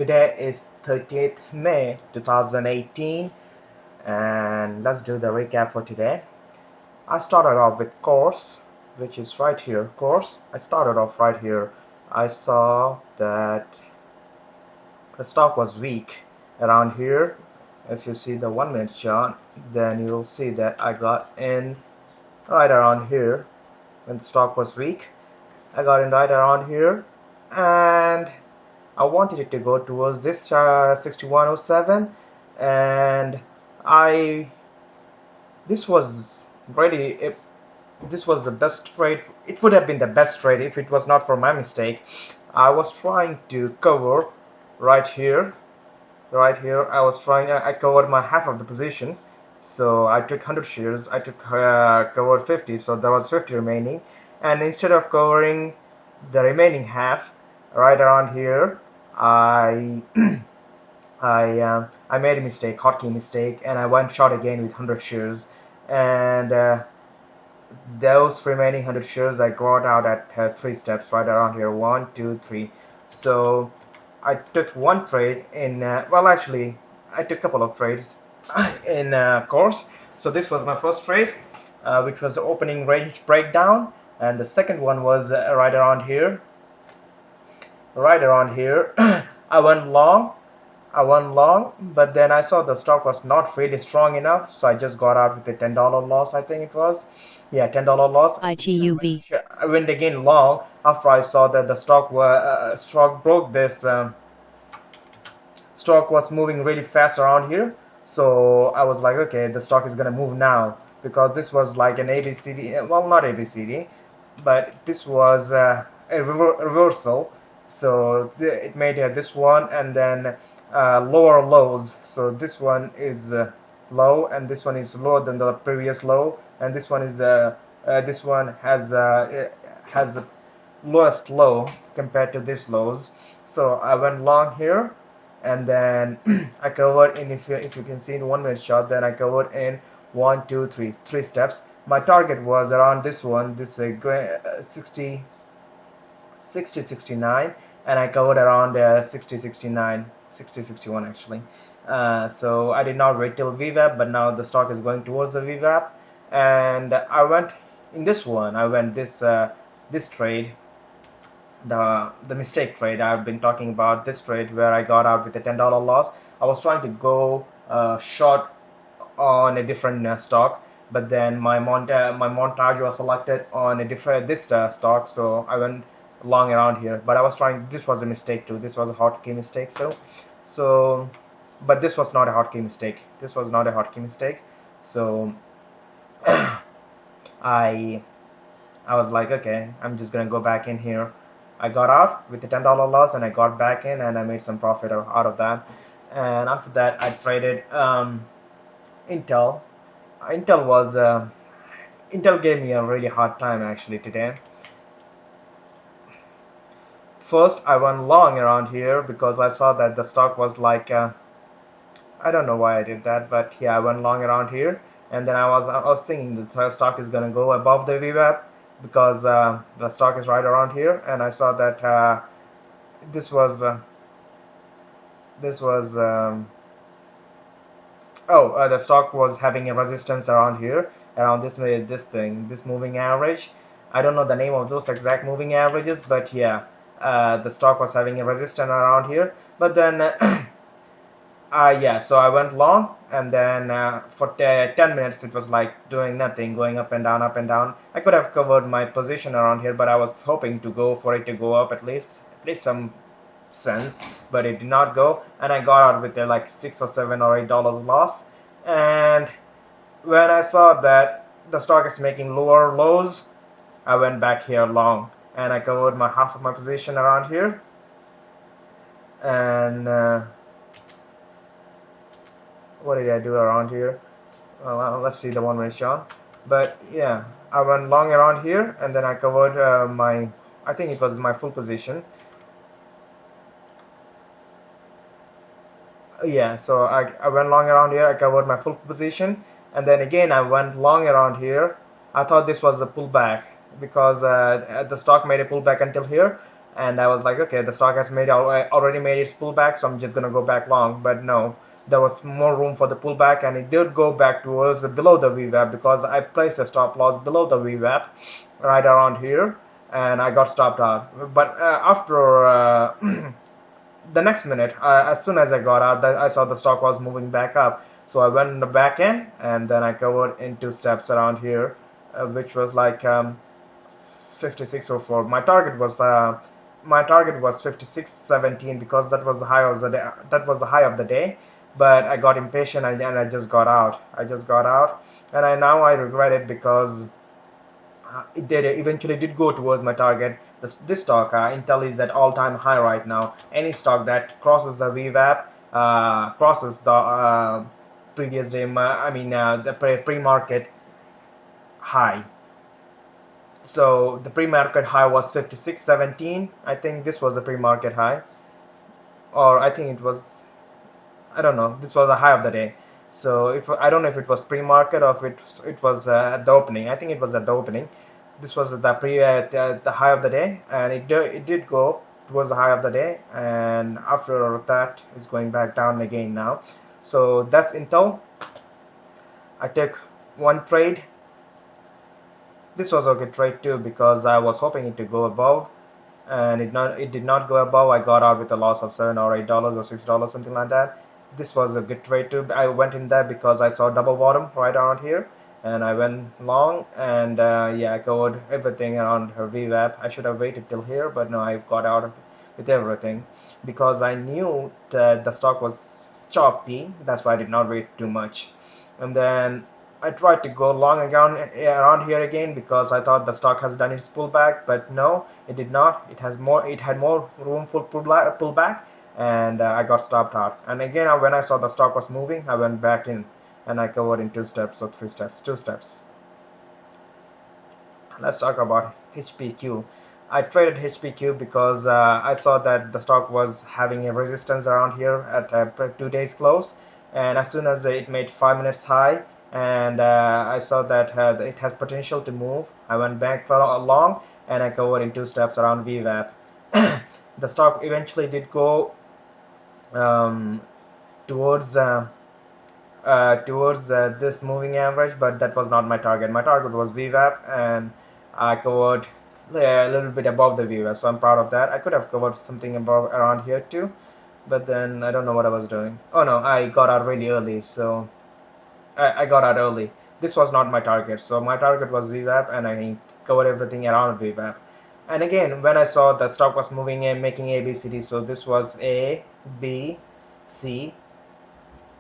Today is 30th May 2018 and let's do the recap for today. I started off with course, which is right here. Course, I started off right here. I saw that the stock was weak around here. If you see the 1 minute chart, then you'll see that I got in right around here when the stock was weak. I got in right around here and I wanted it to go towards this 6107, and this was really this was the best trade. It would have been the best trade if it was not for my mistake. I was trying to cover right here. I covered my half of the position, so I took 100 shares. I took covered 50, so there was 50 remaining, and instead of covering the remaining half right around here, I I made a mistake, hotkey mistake, and I went short again with 100 shares, and those remaining 100 shares I got out at 3 steps right around here, 1 2 3. So I took one trade in well, actually I took a couple of trades in course. So this was my first trade, which was opening range breakdown, and the second one was right around here. I went long, but then I saw the stock was not really strong enough, so I just got out with a $10 loss. I think it was, yeah, $10 loss. ITUB. I went again long after I saw that the stock broke this. Stock was moving really fast around here, so I was like, okay, the stock is gonna move now, because this was like an ABCD. Well, not ABCD, but this was a reversal. So it made this one, and then lower lows. So this one is low, and this one is lower than the previous low, and this one is this one has the lowest low compared to this lows. So I went long here, and then I covered in, if you can see in 1 minute chart, then I covered in 1 2 3 steps. My target was around this one, this 60 69, and I covered around 60 69, 60 61 actually. So I did not wait till VWAP, but now the stock is going towards the VWAP, and I went in this one. I went this trade, the mistake trade. I've been talking about this trade where I got out with a $10 loss. I was trying to go short on a different stock, but then my montage was selected on a different stock, so I went long around here. But I was trying, this was a mistake too. This was a hotkey mistake. So but this was not a hotkey mistake. So I was like, okay, I'm just gonna go back in here. I got out with the $10 loss, and I got back in, and I made some profit out of that. And after that, I traded Intel. Intel gave me a really hard time actually today. First, I went long around here because I saw that the stock was like I don't know why I did that, but yeah, I went long around here, and then I was thinking the stock is gonna go above the VWAP, because the stock is right around here, and I saw that this was the stock was having a resistance around here, around this moving average. I don't know the name of those exact moving averages, but yeah, the stock was having a resistance around here. But then yeah, so I went long, and then for 10 minutes it was like doing nothing, going up and down, up and down. I could have covered my position around here, but I was hoping to go for it to go up at least some cents, but it did not go, and I got out with like $6 or $7 or $8 loss. And when I saw that the stock is making lower lows, I went back here long, and I covered my half of my position around here. And what did I do around here? Well, let's see the 1 minute chart. But yeah, I went long around here, and then I covered I think it was my full position. Yeah, so I went long around here, I covered my full position, and then again I went long around here. I thought this was a pullback, because the stock made a pullback until here, and I was like, okay, the stock has already made its pullback, so I'm just gonna go back long. But no, there was more room for the pullback, and it did go back towards below the VWAP, because I placed a stop loss below the VWAP right around here, and I got stopped out. But after the next minute, as soon as I got out, I saw the stock was moving back up, so I went in the back end, and then I covered in 2 steps around here, which was like 56.04. My target was 56.17, because that was the high of the day. That was the high of the day. But I got impatient, and I just got out. And now I regret it, because it eventually did go towards my target. This stock, Intel, is at all-time high right now. Any stock that crosses the VWAP, crosses the previous day, the pre-market high. So the pre-market high was 56.17. I think this was the pre-market high, or I think it was, I don't know, this was the high of the day. So if I don't know if it was pre-market, or if it was at the opening. I think it was at the opening. This was the high of the day, and it did go towards the high of the day, and after that it's going back down again now. So that's Intel. I took one trade. This was a good trade too, because I was hoping it to go above, and it did not go above. I got out with a loss of $7 or $8 or $6, something like that. This was a good trade too. I went in there because I saw double bottom right around here, and I went long, and yeah, I covered everything around her VWAP. I should have waited till here, but no, I got out of with everything, because I knew that the stock was choppy. That's why I did not wait too much. And then I tried to go long around here again, because I thought the stock has done its pullback, but no, it did not. It had more room for pullback, and I got stopped out. And again, when I saw the stock was moving, I went back in, and I covered in 2 steps or 3 steps, 2 steps. Let's talk about HPQ. I traded HPQ because I saw that the stock was having a resistance around here at 2 days close, and as soon as it made 5 minutes high, and I saw that it has potential to move, I went back for long, and I covered in 2 steps around VWAP. The stock eventually did go towards this moving average, but that was not my target. My target was VWAP, and I covered a little bit above the VWAP, so I'm proud of that. I could have covered something above around here too, but then I don't know what I was doing. Oh no, I got out really early, so I got out early. This was not my target, so my target was VWAP, and I covered everything around VWAP. And again, when I saw the stock was moving and making ABCD, so this was A, B, C,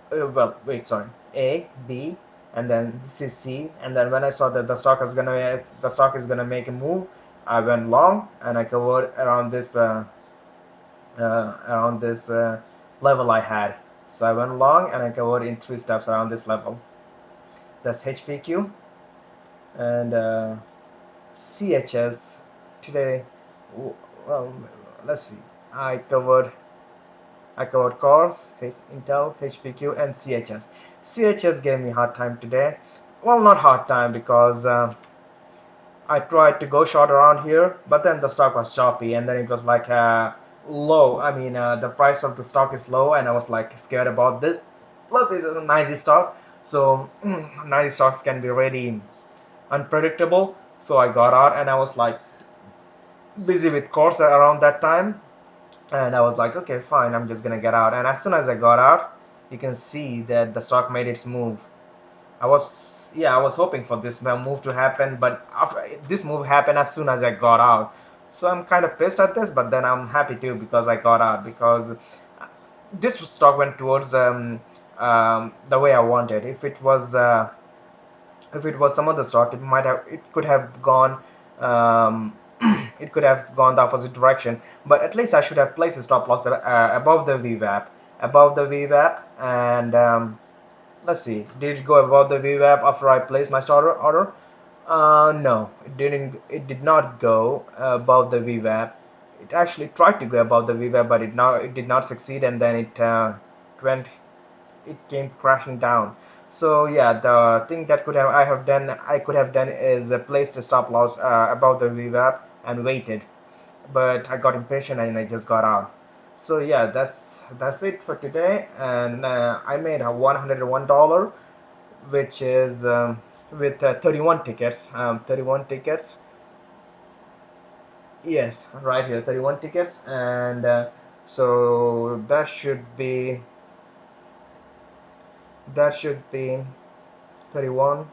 well, wait, sorry, A, B, and then this is C. And then when I saw that the stock is gonna make a move, I went long, and I covered around this level I had. So I went long, and I covered in 3 steps around this level. That's HPQ. And CHS today. Well, let's see. I covered cores, Intel, HPQ, and CHS. CHS gave me a hard time today. Well, not hard time, because I tried to go short around here, but then the stock was choppy, and then it was like low. The price of the stock is low, and I was like scared about this. Plus, it's a NYSE stock, so NYSE stocks can be really unpredictable. So I got out, and I was like busy with course around that time, and I was like, okay, fine, I'm just gonna get out. And as soon as I got out, you can see that the stock made its move. I was hoping for this move to happen, but after this move happened as soon as I got out. So I'm kind of pissed at this, but then I'm happy too, because I got out, because this stock went towards the way I wanted. If it was some other stock, it could have gone it could have gone the opposite direction. But at least I should have placed a stop loss above the VWAP, and let's see, did it go above the VWAP after I placed my starter order? No, it didn't. It did not go above the VWAP. It actually tried to go above the VWAP, but it did not succeed, and then it came crashing down. So yeah, the thing that I could have done is placed a stop loss above the VWAP and waited. but I got impatient and I just got out. So yeah, that's it for today. And I made a $101, which is with 31 tickets. 31 tickets. Yes, right here, 31 tickets, and so that should be 31.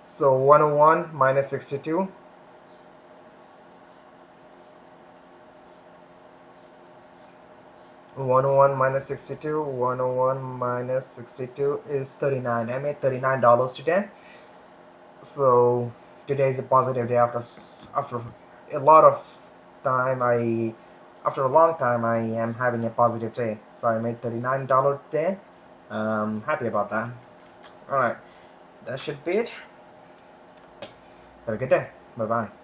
So 101 minus 62. 101 minus 62. 101 minus 62 is 39. I made $39 today. So today is a positive day after a lot of time. After a long time I am having a positive day. So I made $39 today. Happy about that. All right, that should be it. Have a good day. Bye bye.